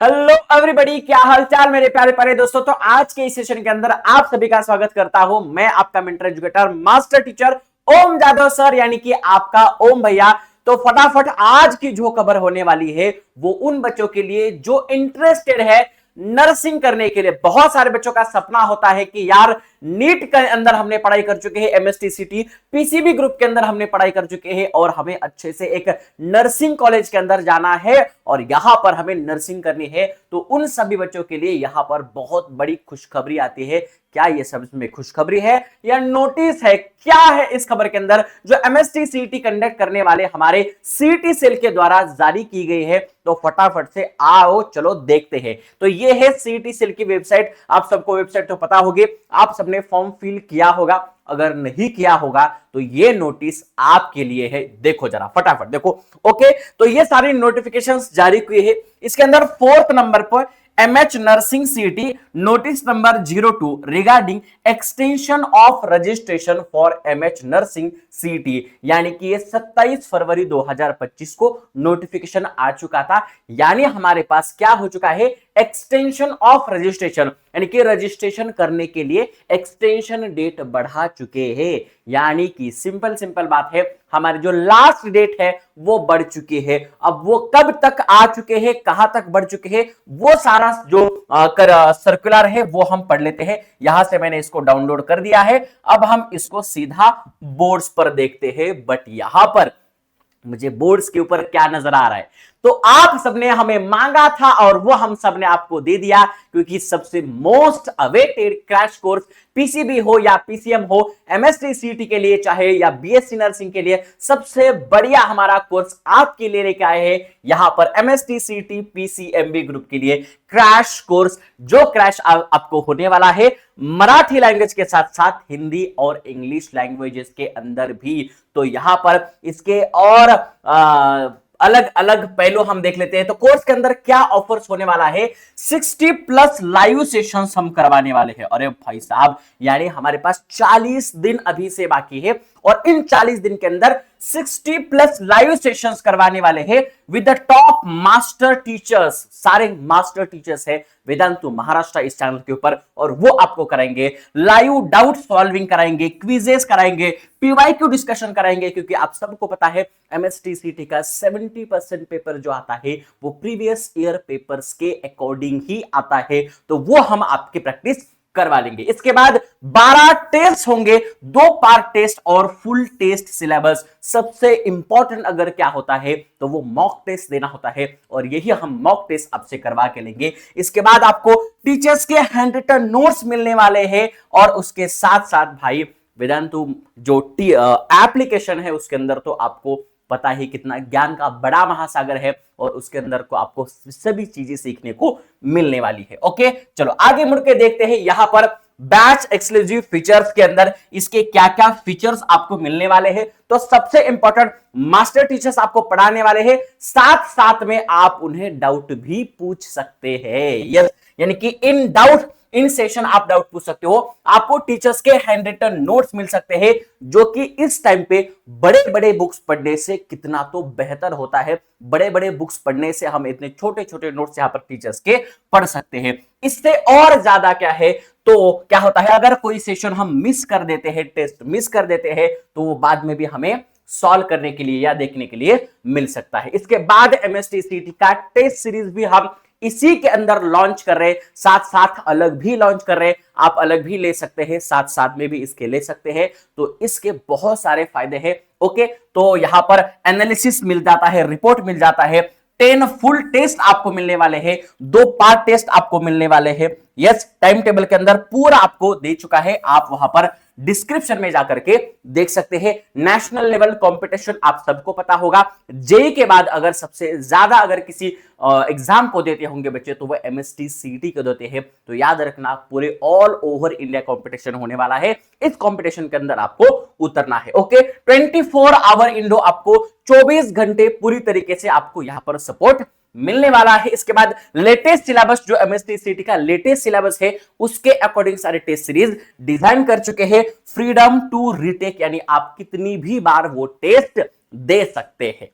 Hello everybody, क्या हाल चाल मेरे प्यारे प्यारे दोस्तों। तो आज के इस सेशन के अंदर आप सभी का स्वागत करता हूं मैं, आपका मेंटर एजुकेटर मास्टर टीचर ओम जादव सर, यानी कि आपका ओम भैया। तो फटाफट आज की जो खबर होने वाली है वो उन बच्चों के लिए जो इंटरेस्टेड है नर्सिंग करने के लिए। बहुत सारे बच्चों का सपना होता है कि यार नीट के अंदर हमने पढ़ाई कर चुके हैं, एमएसटीसीटी पीसीबी ग्रुप के अंदर हमने पढ़ाई कर चुके हैं और हमें अच्छे से एक नर्सिंग कॉलेज के अंदर जाना है और यहां पर हमें नर्सिंग करनी है। तो उन सभी बच्चों के लिए यहां पर बहुत बड़ी खुशखबरी आती है। क्या ये सब इसमें खुशखबरी है या नोटिस है? क्या है इस खबर के अंदर जो एमएसटीसीटी कंडक्ट करने वाले हमारे सीटी सेल के द्वारा जारी की गई है? तो फटाफट से आओ चलो देखते हैं। तो ये है सीटी सेल की वेबसाइट। आप सबको वेबसाइट तो पता होगी, आप सबने फॉर्म फिल किया होगा। अगर नहीं किया होगा तो ये नोटिस आपके लिए है। देखो जरा फटाफट देखो। ओके, तो ये सारी नोटिफिकेशंस जारी हुई है। इसके अंदर 4th नंबर पर MH नर्सिंग सीटी notice number 02 regarding extension of registration for MH nursing सीटी, यानी कि ये 27 फरवरी 2025 को नोटिफिकेशन आ चुका था। यानी हमारे पास क्या हो चुका है, एक्सटेंशन ऑफ रजिस्ट्रेशन, यानी कि रजिस्ट्रेशन करने के लिए एक्सटेंशन डेट बढ़ा चुके हैं। यानी कि सिंपल बात है, हमारी जो लास्ट डेट है वो बढ़ चुकी है। अब वो कब तक आ चुके हैं, कहां तक बढ़ चुके हैं, वो सारा जो सर्कुलर है वो हम पढ़ लेते हैं। यहां से मैंने इसको डाउनलोड कर दिया है। अब हम इसको सीधा बोर्ड्स पर देखते हैं। बट यहां पर मुझे बोर्ड्स के ऊपर क्या नजर आ रहा है, तो आप सबने हमें मांगा था और वो हम सबने आपको दे दिया, क्योंकि सबसे most awaited crash course PCB हो या पीसीएम हो, एमएसटीसीटी के लिए चाहे या बीएससी नर्सिंग के लिए, सबसे बढ़िया हमारा कोर्स आपके लिए लेके आए हैं यहां पर एमएसटीसीटी पीसीएमबी ग्रुप के लिए क्रैश कोर्स। जो क्रैश आपको होने वाला है मराठी लैंग्वेज के साथ साथ हिंदी और इंग्लिश लैंग्वेजेस के अंदर भी। तो यहां पर इसके और अलग अलग पहलू हम देख लेते हैं। तो कोर्स के अंदर क्या ऑफर्स होने वाला है, 60+ लाइव सेशंस हम करवाने वाले हैं। अरे भाई साहब, यानी हमारे पास 40 दिन अभी से बाकी है और इन 40 दिन के अंदर 60+ लाइव सेशंस करवाने वाले हैं with the top master teachers. सारे मास्टर टीचर्स है वेदांतु महाराष्ट्र इस चैनल के ऊपर, और वो आपको कराएंगे लाइव डाउट सॉल्विंग कराएंगे, क्विजेस कराएंगे, पीवाईक्यू डिस्कशन कराएंगे। क्योंकि आप सबको पता है एमएसटीसीटी का 70% पेपर जो आता है वो प्रीवियस ईयर पेपर्स के अकॉर्डिंग ही आता है। तो वो हम आपकी प्रैक्टिस करवा लेंगे। इसके बाद 12 टेस्ट होंगे, 2 पार्ट टेस्ट और फुल टेस्ट सिलेबस। सबसे इंपॉर्टेंट अगर क्या होता है तो वो मॉक टेस्ट देना होता है, और यही हम मॉक टेस्ट आपसे करवा के लेंगे। इसके बाद आपको टीचर्स के हैंड रिटन नोट्स मिलने वाले हैं, और उसके साथ साथ भाई वेदांतु जो एप्लीकेशन है उसके अंदर तो आपको पता ही कितना ज्ञान का बड़ा महासागर है, और उसके अंदर को आपको सभी चीजें सीखने को मिलने वाली है। ओके, चलो आगे मुड़ के देखते हैं यहां पर बैच एक्सक्लूसिव फीचर्स के अंदर इसके क्या क्या फीचर्स आपको मिलने वाले हैं। तो सबसे इंपॉर्टेंट, मास्टर टीचर्स आपको पढ़ाने वाले हैं, साथ साथ में आप उन्हें डाउट भी पूछ सकते हैं। यस, यानी कि इन डाउट इन सेशन आप डाउट पूछ सकते हो। आपको टीचर्स के हैंड रिटन नोट्स मिल सकते हैं, जो कि इस टाइम पे बड़े बड़े बुक्स पढ़ने से कितना तो बेहतर होता है। बड़े बड़े बुक्स पढ़ने से हम इतने छोटे छोटे नोट्स यहां पर टीचर्स के पढ़ सकते हैं। इससे और ज्यादा क्या है, तो क्या होता है, अगर कोई सेशन हम मिस कर देते हैं, टेस्ट मिस कर देते हैं, तो वो बाद में भी हमें सॉल्व करने के लिए या देखने के लिए मिल सकता है। इसके बाद एमएसटीसीटी का टेस्ट सीरीज भी हम इसी के अंदर लॉन्च कर रहे हैं, साथ साथ अलग भी लॉन्च कर रहे हैं। आप अलग भी ले सकते हैं, साथ साथ में भी इसके ले सकते हैं। तो इसके बहुत सारे फायदे हैं। ओके, तो यहां पर एनालिसिस मिल जाता है, रिपोर्ट मिल जाता है, 10 फुल टेस्ट आपको मिलने वाले हैं, 2 पार्ट टेस्ट आपको मिलने वाले हैं। यस, टाइम टेबल के अंदर पूरा आपको दे चुका है, आप वहां पर डिस्क्रिप्शन में जाकर के देख सकते हैं। नेशनल लेवल कंपटीशन आप सबको पता होगा, जेई के बाद अगर सबसे ज्यादा अगर किसी एग्जाम को देते होंगे बच्चे तो वो एमएसटीसीटी को देते हैं। तो याद रखना, पूरे ऑल ओवर इंडिया कंपटीशन होने वाला है। इस कंपटीशन के अंदर आपको उतरना है। ओके, 24 आवर इंडो आपको 24 घंटे पूरी तरीके से आपको यहां पर सपोर्ट मिलने वाला है। इसके बाद लेटेस्ट सिलेबस, जो एमएसटीसीटी का लेटेस्ट सिलेबस है उसके अकॉर्डिंग सारे टेस्ट सीरीज डिजाइन कर चुके हैं। फ्रीडम टू रीटेक, यानी आप कितनी भी बार वो टेस्ट दे सकते हैं।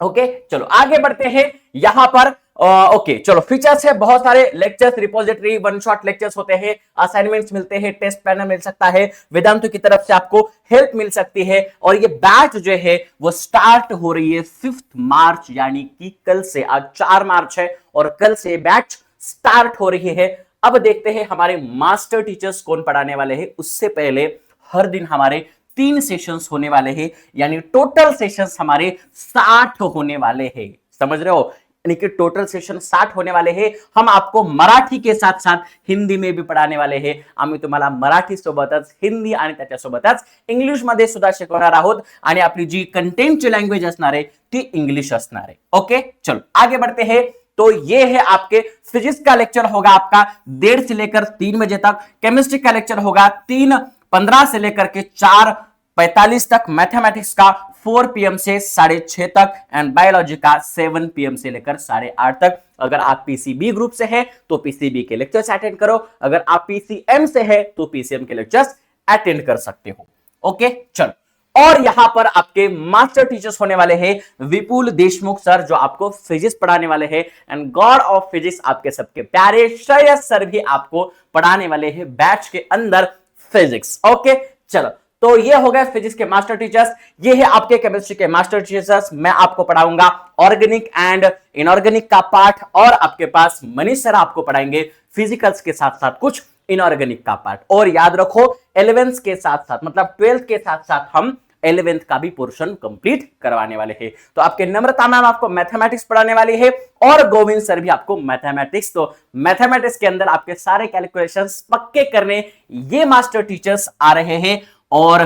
ओके, चलो आगे बढ़ते हैं। यहां पर ओके चलो, फीचर्स है बहुत सारे, lectures, repository, one shot lectures होते हैं, असाइनमेंट्स मिलते हैं, टेस्ट पैनल मिल सकता है, वेदांतु की तरफ से आपको हेल्प मिल सकती है। और ये बैच जो है वो स्टार्ट हो रही है 5 मार्च, यानी कि कल से। आज 4 मार्च है और कल से बैच स्टार्ट हो रही है। अब देखते हैं हमारे मास्टर टीचर्स कौन पढ़ाने वाले हैं। उससे पहले हर दिन हमारे 3 सेशंस होने वाले हैं, यानी टोटल सेशंस हमारे 60 होने वाले हैं। समझ रहे हो, यानी कि टोटल सेशन 60 होने वाले हैं। हम आपको मराठी के साथ साथ हिंदी में भी पढ़ाने वाले हैं। आम्ही तुम्हाला मराठी सोबतच हिंदी आणि त्याच्यासोबतच इंग्लिश मध्ये सुद्धा शिकवणार आहोत, आणि आपली जी कंटेंटची लँग्वेज असणार आहे ती इंग्लिश असणार आहे। ओके चलो आगे बढ़ते हैं। तो ये है आपके फिजिक्स का लेक्चर होगा आपका 1:30 से लेकर 3 बजे तक। केमिस्ट्री का लेक्चर होगा 3:15 से लेकर के 4:45 तक। मैथमेटिक्स का 4 PM से 6:30 तक, एंड बायोलॉजी का 7 PM से लेकर 8:30 तक। अगर आप पीसीबी ग्रुप से हैं तो पीसीबी के लेक्चर्स अटेंड करो, अगर आप पीसीएम से हैं तो पीसीएम के लेक्चर्स अटेंड कर सकते हो। ओके चलो, और यहां पर आपके मास्टर टीचर्स होने वाले हैं विपुल देशमुख सर, जो आपको फिजिक्स पढ़ाने वाले हैं, एंड गॉड ऑफ फिजिक्स आपके सबके प्यारे श्रेयस सर भी आपको पढ़ाने वाले हैं बैच के अंदर फिजिक्स। ओके चलो, तो ये हो गए फिजिक्स के मास्टर टीचर्स। ये है आपके केमिस्ट्री के मास्टर टीचर्स। मैं आपको पढ़ाऊंगा ऑर्गेनिक एंड इनऑर्गेनिक का पार्ट, और आपके पास मनीष सर आपको पढ़ाएंगे फिजिकल्स के साथ साथ कुछ इनऑर्गेनिक का पार्ट। और याद रखो 11th के साथ साथ, मतलब 12th के साथ साथ हम 11th का भी पोर्शन कंप्लीट करवाने वाले हैं। तो आपके नम्रता मैम आपको मैथमेटिक्स पढ़ाने वाली है, और गोविंद सर भी आपको मैथमेटिक्स। तो मैथमेटिक्स के अंदर आपके सारे कैलकुलेशंस पक्के करने ये मास्टर टीचर्स आ रहे हैं। और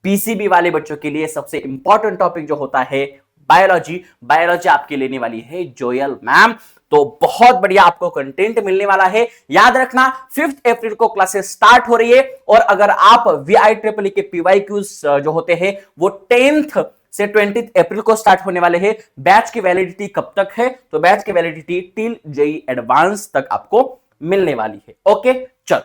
पीसीबी वाले बच्चों के लिए सबसे इंपॉर्टेंट टॉपिक जो होता है बायोलॉजी, बायोलॉजी आपकी लेने वाली है जोयल मैम। तो बहुत बढ़िया आपको कंटेंट मिलने वाला है। याद रखना 5 अप्रैल को क्लासेस स्टार्ट हो रही है, और अगर आप VIEEE के PYQs जो होते हैं वो 10th से 20 अप्रैल को स्टार्ट होने वाले हैं। बैच की वैलिडिटी कब तक है, तो बैच की वैलिडिटी टिल JEE एडवांस तक आपको मिलने वाली है। ओके चल,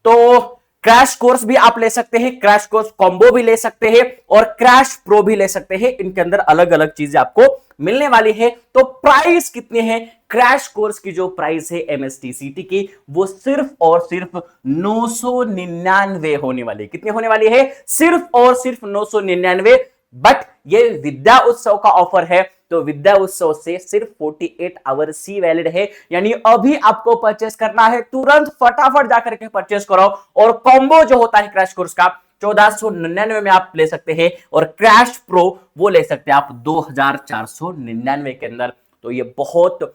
तो क्रैश कोर्स भी आप ले सकते हैं, क्रैश कोर्स कॉम्बो भी ले सकते हैं, और क्रैश प्रो भी ले सकते हैं। इनके अंदर अलग अलग चीजें आपको मिलने वाली है। तो प्राइस कितने हैं? क्रैश कोर्स की जो प्राइस है MSTCT की, वो सिर्फ और सिर्फ 999 होने वाली है। कितनी होने वाली है? सिर्फ और सिर्फ 999। बट ये विद्या उत्सव का ऑफर है, तो विद्या उत्सव से सिर्फ 48 आवर सी वैलिड है, यानी अभी आपको परचेस करना है, तुरंत फटाफट जाकर के परचेस करो। और कॉम्बो जो होता है क्रैश कोर्स का 1499 में आप ले सकते हैं, और क्रैश प्रो वो ले सकते हैं आप 2499 के अंदर। तो ये बहुत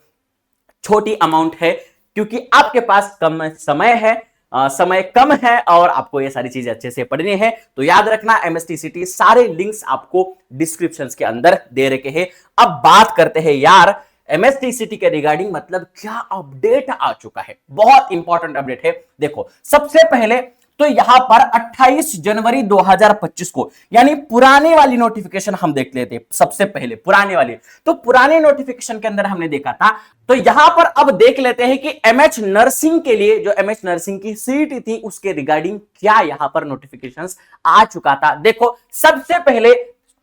छोटी अमाउंट है, क्योंकि आपके पास कम समय है, समय कम है, और आपको ये सारी चीजें अच्छे से पढ़नी है। तो याद रखना MSTCT सारे लिंक्स आपको डिस्क्रिप्शंस के अंदर दे रखे हैं। अब बात करते हैं यार MSTCT के रिगार्डिंग, मतलब क्या अपडेट आ चुका है। बहुत इंपॉर्टेंट अपडेट है। देखो सबसे पहले तो यहां पर 28 जनवरी 2025 को, यानी पुराने वाली नोटिफिकेशन हम देख लेते हैं। सबसे पहले पुराने वाली, तो पुराने नोटिफिकेशन के अंदर हमने देखा था, तो यहां पर अब देख लेते हैं कि MH नर्सिंग के लिए, जो MH नर्सिंग की सीट थी उसके रिगार्डिंग क्या यहां पर नोटिफिकेशंस आ चुका था। देखो सबसे पहले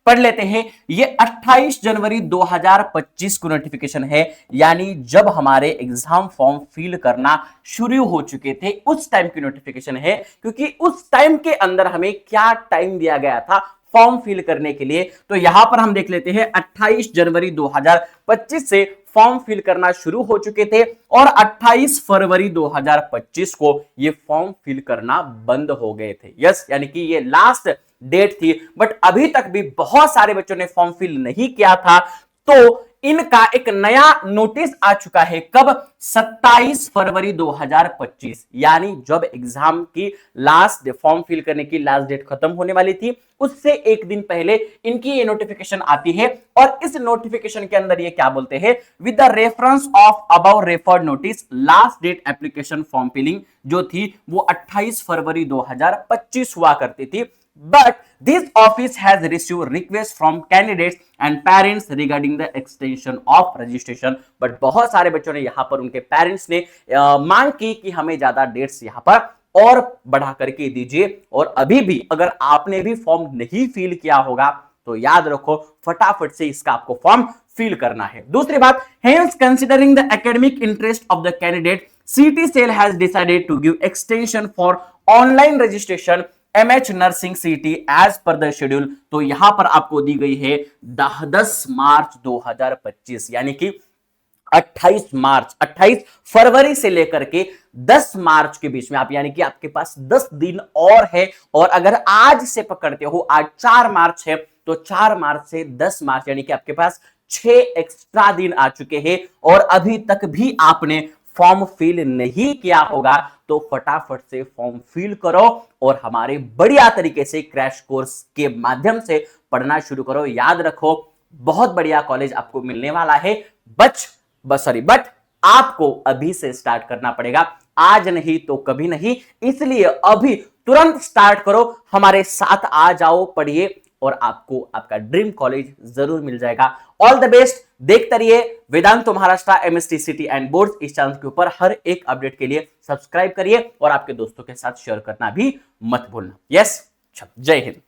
पढ़ लेते हैं, ये 28 जनवरी 2025 को नोटिफिकेशन है, यानी जब हमारे एग्जाम फॉर्म फिल करना शुरू हो चुके थे उस टाइम की नोटिफिकेशन है। क्योंकि उस टाइम के अंदर हमें क्या टाइम दिया गया था फॉर्म फिल करने के लिए, तो यहां पर हम देख लेते हैं 28 जनवरी 2025 से फॉर्म फिल करना शुरू हो चुके थे, और 28 फरवरी 2025 को ये फॉर्म फिल करना बंद हो गए थे। यस, यानी कि ये लास्ट डेट थी। बट अभी तक भी बहुत सारे बच्चों ने फॉर्म फिल नहीं किया था, तो इनका एक नया नोटिस आ चुका है। कब? 27 फरवरी 2025, यानी जब एग्जाम की लास्ट फॉर्म फिल करने की लास्ट डेट खत्म होने वाली थी, उससे एक दिन पहले इनकी ये नोटिफिकेशन आती है। और इस नोटिफिकेशन के अंदर ये क्या बोलते हैं? With the reference of above referred notice, last date application form filling जो थी वो 28 फरवरी 2025 हुआ करती थी। But this office has received requests from candidates and parents regarding the extension of registration. But बहुत सारे बच्चों ने यहाँ पर उनके पेरेंट्स ने मांग की कि हमें ज्यादा डेट्स यहाँ पर और बढ़ा करके दीजिए। और अभी भी अगर आपने भी फॉर्म नहीं फिल किया होगा तो याद रखो फटाफट से इसका आपको फॉर्म फिल करना है। दूसरी बात, hence considering the academic interest of the candidate, CET cell has decided to give extension for online registration MH nursing CET as per the schedule. तो यहां पर आपको दी गई है 10 मार्च 2025, यानी कि 28 फरवरी से लेकर के 10 मार्च के बीच में आप, यानी कि आपके पास 10 दिन और है। और अगर आज से पकड़ते हो, आज 4 मार्च है, तो 4 मार्च से 10 मार्च यानी कि आपके पास 6 एक्स्ट्रा दिन आ चुके हैं और अभी तक भी आपने फॉर्म फिल नहीं किया होगा, तो फटाफट से फॉर्म फिल करो और हमारे बढ़िया तरीके से क्रैश कोर्स के माध्यम से पढ़ना शुरू करो। याद रखो, बहुत बढ़िया कॉलेज आपको मिलने वाला है, बट आपको अभी से स्टार्ट करना पड़ेगा, आज नहीं तो कभी नहीं। इसलिए अभी तुरंत स्टार्ट करो, हमारे साथ आ जाओ, पढ़िए और आपको आपका ड्रीम कॉलेज जरूर मिल जाएगा। All the best. देखते रहिए Vedant Maharashtra MHT CET and board. इस चैनल के ऊपर हर एक अपडेट के लिए सब्सक्राइब करिए और आपके दोस्तों के साथ शेयर करना भी मत भूलना। यस, जय हिंद।